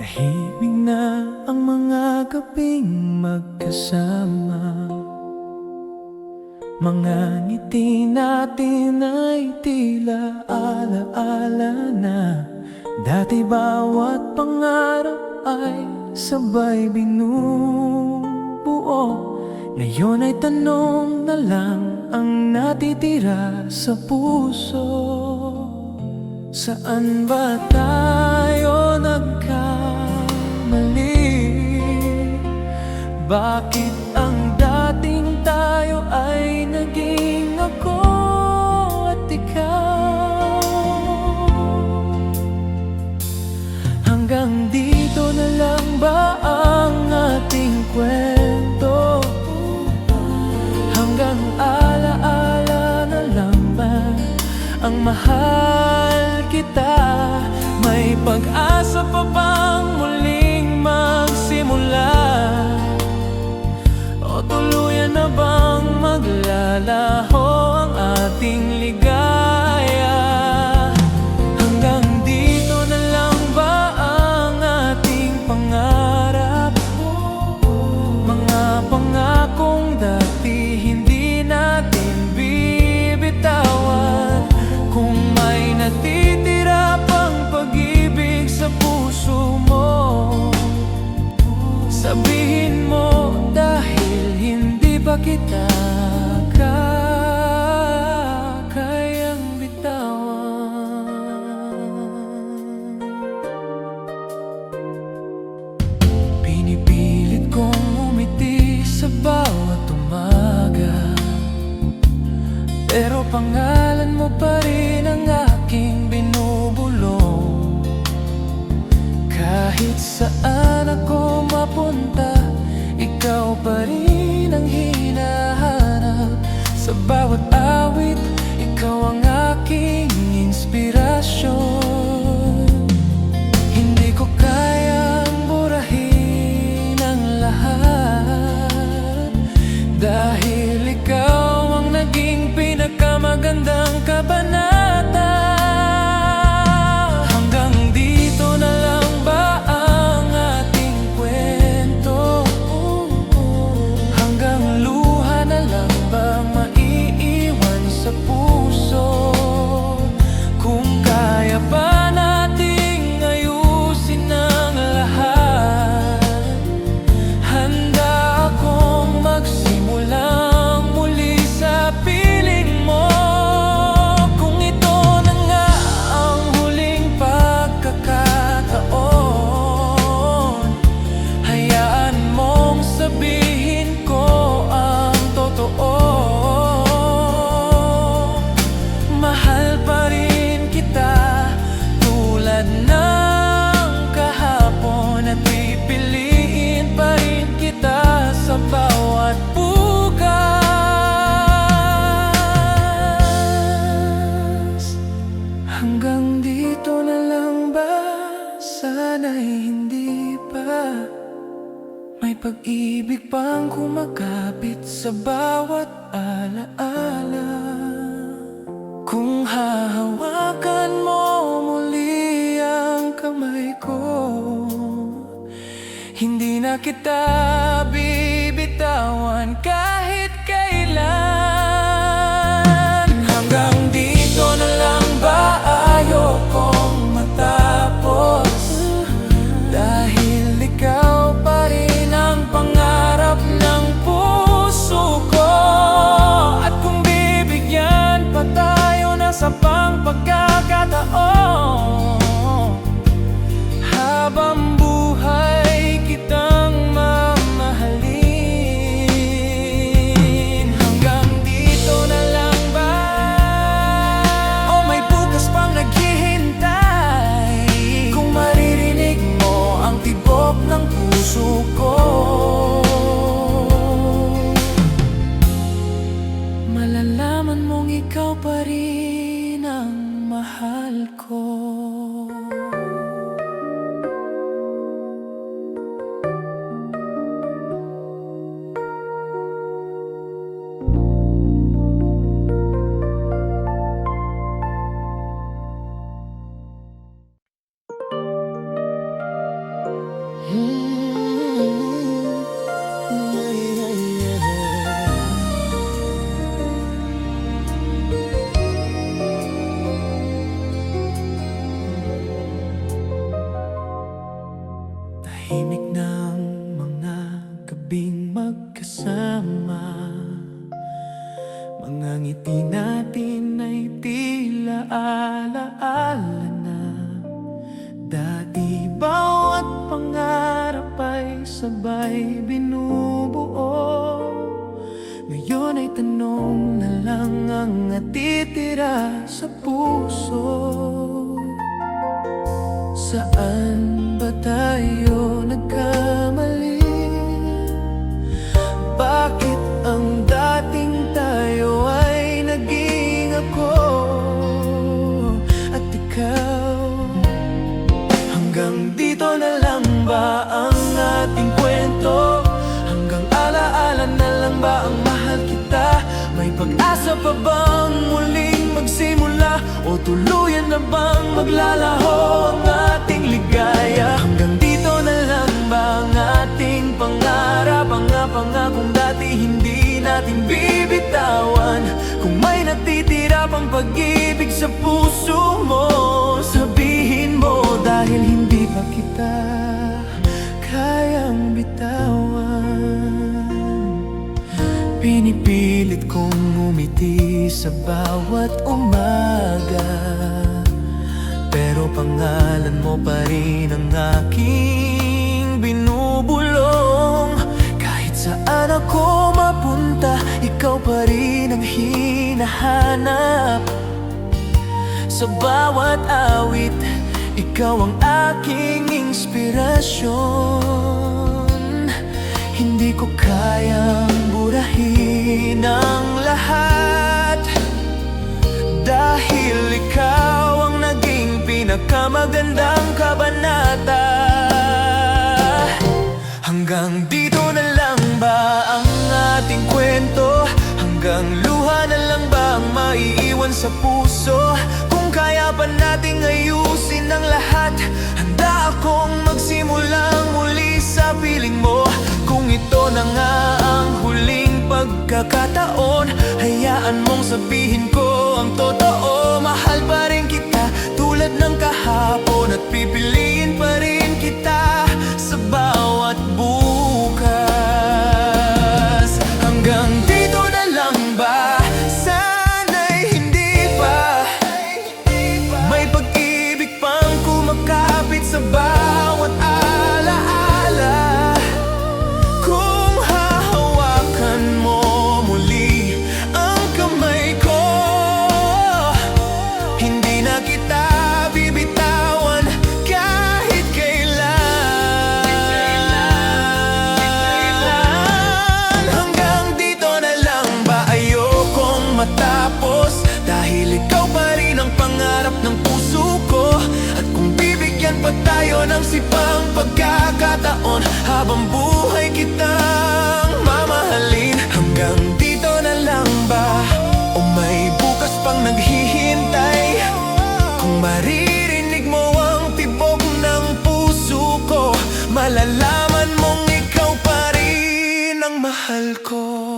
Tahimik na ang mga gabing magkasama. Mga ngiti natin ay tila alaala na. Dati bawat pangarap ay sabay binubuo. Ngayon ay tanong na lang ang natitira sa puso. Saan ba tayo nagkamali? Bakit ang dating tayo ay naging ako at ikaw? Hanggang dito na lang ba ang ating kwento? Hanggang alaala na lang ba ang mahal kita? May pag-asa pa bang muling magsimula? O tuluyan na bang maglalaho ang ating ligaya? Hanggang dito na lang ba ang ating pangarap? Mga pangakong dati hindi natin bibitawan. Kung may natitira pang pag-ibig sa puso mo, sabihin mo dahil hindi pa kita kayang bitawan. Pinipilit kong umiti sa bawat umaga, pero pangalan mo pa rin ang aking binubulong. Kahit saan ako mapunta, ikaw pa rin ang hinahanap. Sa bawat awit, ikaw ang aking inspirasyon. Hindi ko kayang burahin ang lahat, dahil ikaw ang naging pinakamagandang kabanata. Hanggang dito na lang ba ang ating kwento? Hanggang luha na lang ba maiiwan sa puso? Kung kaya ba nating ayusin ang lahat, handa akong magsimulang muli sa piling mo. Kung ito na nga ang huling pagkakataon, hayaan mong sabihin ko ang totoo. Mahal pa rin kita tulad ng kahapon, at pipiliin pa rin kita sa bawat bukas. Hanggang dito na lang ba? Sana'y hindi pa. May pag-ibig pang kumakapit sa bawat alaala. Kung hahawakan mo muli ang kamay ko, hindi na kita bibitawan kahit kailan. Hanggang dito na lang ba? Ayokong matapos, dahil ikaw pa rin ang pangarap ng puso ko. At kung bibigyan pa tayo na sa pang pagkakataon, habang buhay kitang mamahalin. Hanggang Tahimik ng mga gabing magkasama, mga ngiti natin ay tila alaala na. Dati bawat pangarap ay sabay binubuo, ngayon ay tanong na lang ang natitira sa puso. Saan ba tayo nagkamali? Bakit ang dating tayo ay naging ako at ikaw? Hanggang dito na lang ba ang ating kwento? Hanggang alaala na lang ba ang mahal kita? May pag-asa pa bang muling magsimula? O tuluyan na bang maglalaho ang ating ligaya? Hanggang dito na lang ba ang ating pangarap? Ang pangakong dati hindi natin bibitawan. Kung may natitira pang pag-ibig sa puso mo, sabihin mo dahil hindi pa kita kayang bitawan. Pinipilit kong umiti sa bawat umaga, pero pangalan mo pa rin ang aking binubulong. Kahit saan ako mapunta, ikaw pa rin ang hinahanap. Sa bawat awit, ikaw ang aking inspirasyon. Hindi ko kayang burahin ang lahat, dahil ikaw ang naging pinakamagandang kabanata. Hanggang dito na lang ba ang ating kwento? Hanggang luha na lang ba ang maiiwan sa puso? Kung kaya pa nating ayusin ang lahat, handa akong magsimulang muli sa piling mo. Kung ito na nga ang huling pagkakataon, hayaan mong sabihin ko ang totoo. Mahal pa rin kita tulad ng kahapon, at pipiliin pa rin kita sa bawat bukas. Hanggang dito na lang ba? Sana'y hindi pa. May pag-ibig pang kumakapit sa bawat alaala. Kung hahawakan mo muli ang kamay ko, hindi na kita bibitawan kahit kailan. Hanggang dito na lang ba? Ayokong matapos, dahil ikaw pa rin ang pangarap ng puso ko. At kung bibigyan pa tayo ng sipang pagkakataon, habang buhay kitang mamahalin. Hanggang dito na lang ba? O may bukas pang naghihintay? Kung maririnig mo ang tibok ng puso ko, malalaman mong ikaw pa rin ang mahal ko.